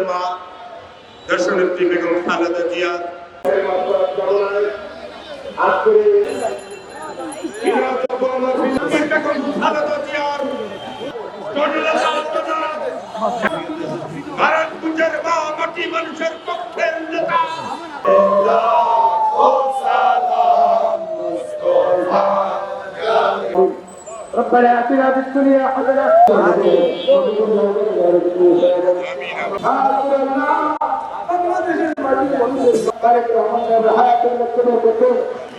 মা দেশনেত্রী বেগম খালেদা জিয়া ভারতপুরের মা মাটি মানুষের পক্ষের নেতা ربنا اتنا في الدنيا حسنه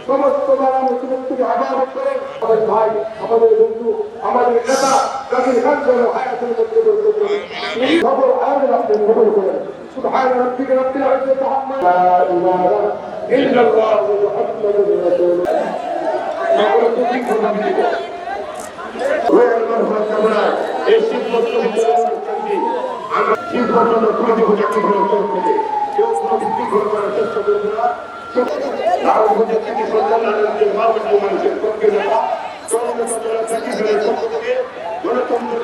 সমস্ত বাংলা মুসলিমকে আবাদ করে আমাদের ভাই আমাদের বন্ধু আমাদের নেতা জাকির খান যেন হায়াতের মধ্যে বলতে খবর আয়াতের আপনি খবর করেন সুবহান রাব্বিকা রাব্বিল ইজ্জাতি আম্মা লা ইলাহা ইল্লাল্লাহ মুহাম্মাদুর রাসূলুল্লাহ এই সিদ্ধান্ত আমরা সিদ্ধান্ত খুঁজে খুঁজে কেউ কোনো বিশৃঙ্খলা করার চেষ্টা করবে না মানুষের পক্ষে গণতন্ত্র